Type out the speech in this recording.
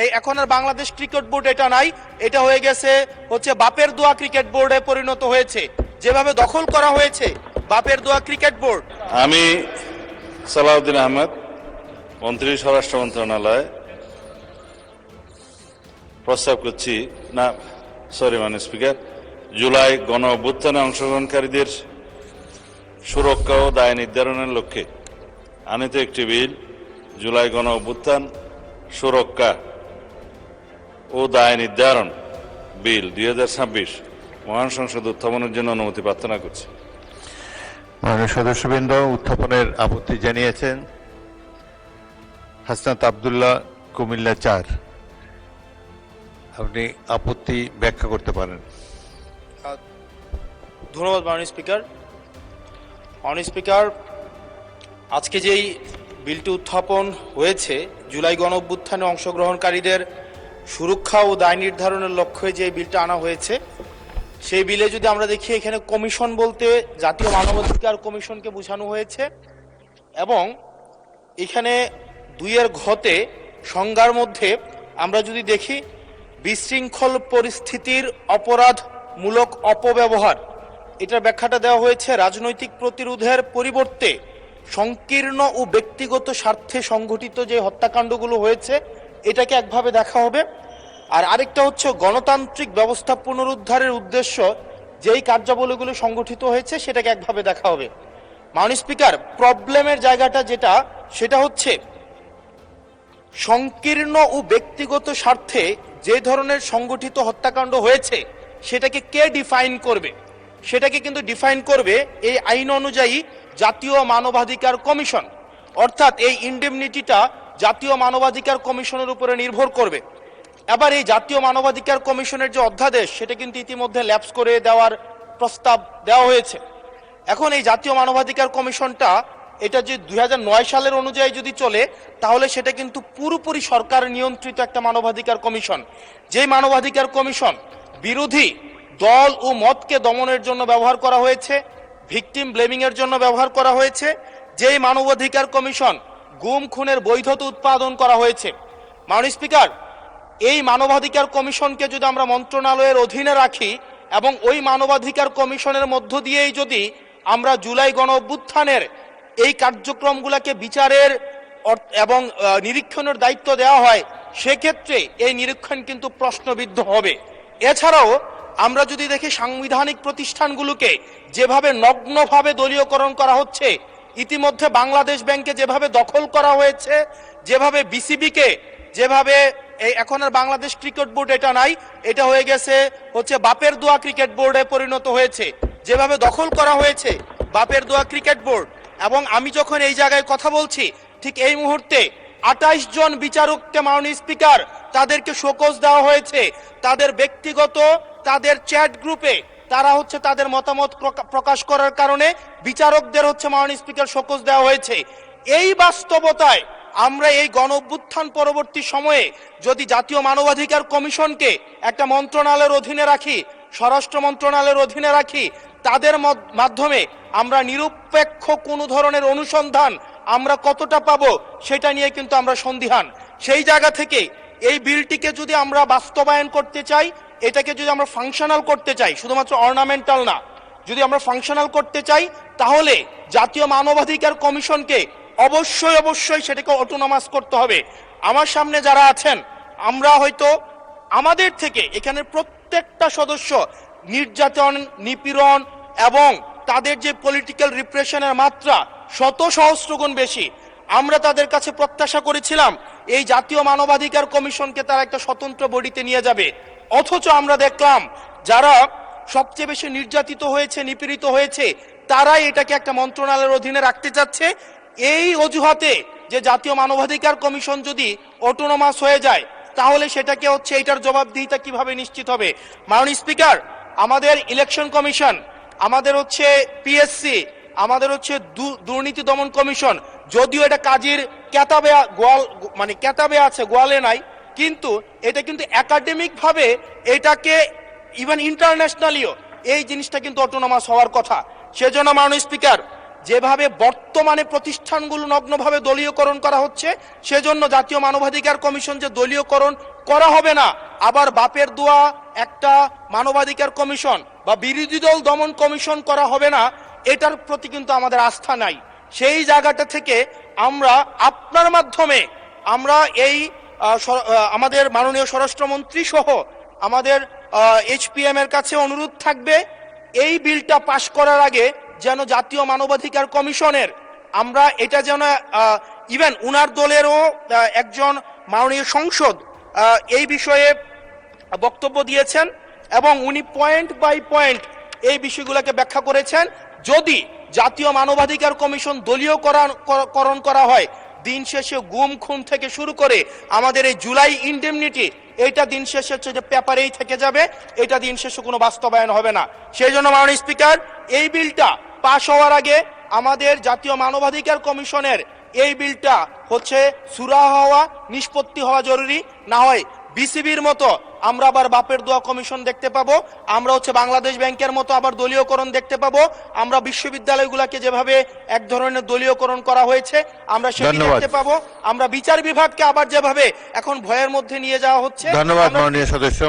এই এখন আর Bangladesh cricket board এটা নাই, এটা হয়ে গেছে হচ্ছে বাপের দোয়া ক্রিকেট বোর্ডে পরিণত হয়েছে। যেভাবে দখল করা হয়েছে বাপের দোয়া ক্রিকেট বোর্ড। আমি সালাউদ্দিন আহমেদ, মন্ত্রী স্বরাষ্ট্র মন্ত্রণালয়, প্রস্তাব করছি মাননীয় স্পিকার, জুলাই গণ অভ্যুত্থানে অংশগ্রহণকারীদের সুরক্ষা ও দায় নির্ধারণের লক্ষ্যে আনিত একটি বিল, জুলাই গণ অভ্যুত্থান সুরক্ষা ও দায় নির্ধারণ বিল 2026 মহান সংসদ উত্থাপনের জন্য অনুমতি প্রার্থনা করছি। মাননীয় সদস্যবৃন্দ উত্থাপনের আপত্তি জানিয়েছেন হাসনাত আব্দুল্লাহ, কুমিল্লা 4। আপনি আপত্তি ব্যাখ্যা করতে পারেন। ধন্যবাদ মাননীয় স্পিকার। মাননীয় স্পিকার, আজকে যেই বিলটি উত্থাপন হয়েছে, জুলাই গণ অভ্যুত্থানে অংশগ্রহণকারীদের সুরক্ষা ও দায় নির্ধারণের লক্ষ্যে যে বিলটা আনা হয়েছে, সেই বিলে যদি আমরা দেখি, এখানে কমিশন বলতে জাতীয় মানবাধিকার কমিশনকে বোঝানো হয়েছে এবং এখানে 2 ঘতে সংজ্ঞার মধ্যে আমরা যদি দেখি, বিশৃঙ্খল পরিস্থিতির অপরাধমূলক অপব্যবহার, এটার ব্যাখ্যাটা দেওয়া হয়েছে রাজনৈতিক প্রতিরোধের পরিবর্তে সংকীর্ণ ও ব্যক্তিগত স্বার্থে সংঘটিত যে হত্যাকাণ্ডগুলো হয়েছে এটাকে একভাবে দেখা হবে। আর আরেকটা হচ্ছে গণতান্ত্রিক ব্যবস্থা পুনরুদ্ধারের উদ্দেশ্য যেই কার্যাবলীগুলো সংগঠিত হয়েছে সেটাকে একভাবে দেখা হবে। মাননীয় স্পিকার, প্রবলেমের জায়গাটা যেটা, সেটা হচ্ছে সংকীর্ণ ও ব্যক্তিগত স্বার্থে যে ধরনের সংগঠিত হত্যাকাণ্ড হয়েছে সেটাকে কে ডিফাইন করবে, সেটাকে কিন্তু ডিফাইন করবে এই আইন অনুযায়ী জাতীয় মানবাধিকার কমিশন। অর্থাৎ এই ইনডেমনিটিটা জাতীয় মানবাধিকার কমিশনের উপরে নির্ভর করবে। এবার এই জাতীয় মানবাধিকার কমিশনের যে অধ্যাদেশ, সেটা কিন্তু ইতিমধ্যে ল্যাপস করে দেওয়ার প্রস্তাব দেওয়া হয়েছে। এখন এই জাতীয় মানবাধিকার কমিশনটা, এটা যে 2009 সালের অনুযায়ী যদি চলে, তাহলে সেটা কিন্তু পুরোপুরি সরকার নিয়ন্ত্রিত একটা মানবাধিকার কমিশন। যেই মানবাধিকার কমিশন বিরোধী দল ও মতকে দমনের জন্য ব্যবহার করা হয়েছে, ভিকটিম ব্লেমিং এর জন্য ব্যবহার করা হয়েছে, যেই মানবাধিকার কমিশন গুম খুনের বৈধতা উৎপাদন করা হয়েছে। মাননীয় স্পিকার, এই মানবাধিকার কমিশনকে যদি আমরা মন্ত্রণালয়ের অধীনে রাখি এবং ওই মানবাধিকার কমিশনের মধ্য দিয়েই যদি আমরা জুলাই গণ অভ্যুত্থানের এই কার্যক্রমগুলোকে বিচারের এবং নিরীক্ষণের দায়িত্ব দেওয়া হয়, সেক্ষেত্রে এই নিরীক্ষণ কিন্তু প্রশ্নবিদ্ধ হবে। এছাড়াও আমরা যদি দেখি, সাংবিধানিক প্রতিষ্ঠানগুলোকে যেভাবে নগ্নভাবে দলীয়করণ করা হচ্ছে, ইতিমধ্যে বাংলাদেশ ব্যাংকে যেভাবে দখল করা হয়েছে, যেভাবে বিসিবিকে, যেভাবে এখন আর বাংলাদেশ ক্রিকেট বোর্ড এটা নাই, এটা হয়ে গেছে হচ্ছে বাপের দোয়া ক্রিকেট বোর্ডে পরিণত হয়েছে। যেভাবে দখল করা হয়েছে বাপের দোয়া ক্রিকেট বোর্ড, এবং আমি যখন এই জায়গায় কথা বলছি, ঠিক এই মুহূর্তে 28 জন বিচারককে মাননীয় স্পিকার তাদেরকে শোকজ দেওয়া হয়েছে। তাদের ব্যক্তিগত, তাদের চ্যাট গ্রুপে তারা হচ্ছে তাদের মতামত প্রকাশ করার কারণে বিচারকদের হচ্ছে মাননীয় স্পিকার শোকজ দেওয়া হয়েছে। এই বাস্তবতায় আমরা এই গণ অভ্যুত্থান পরবর্তী সময়ে যদি জাতীয় মানবাধিকার কমিশনকে একটা মন্ত্রণালয়ের অধীনে রাখি, স্বরাষ্ট্র মন্ত্রণালয়ের অধীনে রাখি, তাদের মাধ্যমে আমরা নিরপেক্ষ কোনো ধরনের অনুসন্ধান আমরা কতটা পাবো সেটা নিয়ে কিন্তু আমরা সন্দিহান। সেই জায়গা থেকে এই বিলটিকে যদি আমরা বাস্তবায়ন করতে চাই, এটাকে যদি আমরা ফাংশনাল করতে চাই, শুধুমাত্র অর্নামেন্টাল না, যদি আমরা ফাংশনাল করতে চাই, তাহলে জাতীয় মানবাধিকার কমিশনকে অবশ্যই সেটাকে অটোনমাস করতে হবে। আমার সামনে যারা আছেন, আমরা হয়তো আমাদের থেকে এখানে প্রত্যেকটা সদস্য নির্যাতন, নিপীড়ন এবং তাদের যে পলিটিক্যাল রিপ্রেশনের মাত্রা শত সহস্র গুণ বেশি। আমরা তাদের কাছে প্রত্যাশা করেছিলাম এই জাতীয় মানবাধিকার কমিশনকে তারা একটা স্বতন্ত্র বডিতে নিয়ে যাবে, অথচ আমরা দেখলাম যারা সবচেয়ে বেশি নির্যাতিত হয়েছে, নিপীড়িত হয়েছে, তারাই এটাকে একটা মন্ত্রণালয়ের অধীনে রাখতে চাচ্ছে। এই অজুহাতে যে জাতীয় মানবাধিকার কমিশন যদি অটোনমাস হয়ে যায়, তাহলে সেটাকে হচ্ছে এটার জবাবদিহিতা কিভাবে নিশ্চিত হবে? মাননীয় স্পিকার, আমাদের ইলেকশন কমিশন, আমাদের হচ্ছে পিএসসি, আমাদের হচ্ছে দুর্নীতি দমন কমিশন, যদিও এটা কাজের কেতাবে কেতাবে আছে, গোয়ালে নাই, কিন্তু এটা কিন্তু একাডেমিক ভাবে এটাকে ইভেন ইন্টারন্যাশনালিও এই জিনিসটা কিন্তু অটোনমাস হওয়ার কথা। সেজন্য মাননীয় স্পিকার, যেভাবে বর্তমানে প্রতিষ্ঠানগুলো নগ্নভাবে দলীয়করণ করা হচ্ছে, সেজন্য জাতীয় মানবাধিকার কমিশন যে দলীয়করণ করা হবে না, আবার বাপের দোয়া একটা মানবাধিকার কমিশন বা বিরোধী দল দমন কমিশন করা হবে না, এটার প্রতি কিন্তু আমাদের আস্থা নাই। সেই জায়গাটা থেকে আমরা আপনার মাধ্যমে আমরা এই আমাদের মাননীয় স্বরাষ্ট্রমন্ত্রী সহ আমাদের HPM এর কাছে অনুরোধ থাকবে, এই বিলটা পাশ করার আগে যেন জাতীয় মানবাধিকার কমিশনের আমরা এটা যেন ইভেন উনার দলেরও একজন মাননীয় সংসদ এই বিষয়ে বক্তব্য দিয়েছেন এবং উনি পয়েন্ট বাই পয়েন্ট এই বিষয়গুলোকে ব্যাখ্যা করেছেন। যদি জাতীয় মানবাধিকার কমিশন দলীয়করণ করা হয়, দিন শেষে গুম খুন থেকে শুরু করে আমাদের এই জুলাই ইনডেমনিটি, এইটা দিন শেষে হচ্ছে যে পেপারেই থেকে যাবে, এটা দিন শেষে কোনো বাস্তবায়ন হবে না। সেই জন্য মাননীয় স্পিকার, এই বিলটা পাশ হওয়ার আগে আমাদের জাতীয় মানবাধিকার কমিশনের এই বিলটা হচ্ছে সুরাহা হওয়া, নিষ্পত্তি হওয়া জরুরি। না হয় বিসিবির মতো আমরা আবার বাপের দোয়া কমিশন দেখতে পাবো, আমরা হচ্ছে বাংলাদেশ ব্যাংকের মতো আবার দলীয়করণ দেখতে পাবো, আমরা বিশ্ববিদ্যালয়গুলোকে যেভাবে এক ধরনের দলীয়করণ করা হয়েছে আমরা সেটি দেখতে পাবো, আমরা বিচার বিভাগকে আবার যেভাবে এখন ভয়ের মধ্যে নিয়ে যাওয়া হচ্ছে। ধন্যবাদ মাননীয় সদস্য।